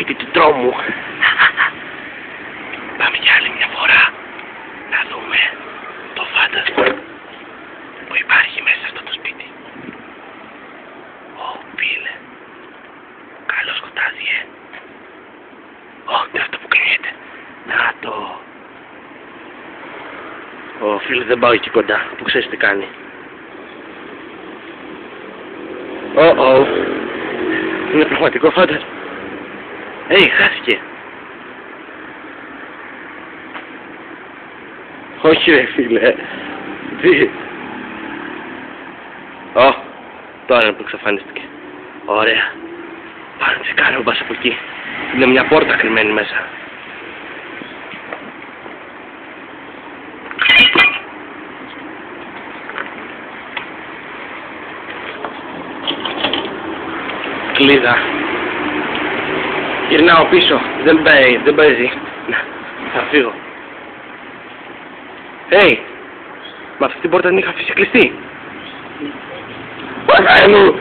σπίτι του τρόμου. Πάμε για άλλη μια φορά να δούμε το φάντασμα που υπάρχει μέσα σε αυτό το σπίτι. Ω, φίλε. Καλό σκοτάδι, Ω, τι αυτό που κρύβεται. Να το. Ω, φίλε, δεν πάω εκεί κοντά, που ξέρεις τι κάνει. Είναι πραγματικό φάντασμα. Χάθηκε. Όχι ρε φίλε. Τι. Τώρα που εξαφανίστηκε. Ωραία. Πάμε να τσεκάρω μπας από εκεί. Είναι μια πόρτα κρυμμένη μέσα. Κλείδα. Γυρνάω πίσω. Δεν παίζει. Θα φύγω. Μα αυτή την πόρτα την είχα αφήσει κλειστή. Παγάει μου.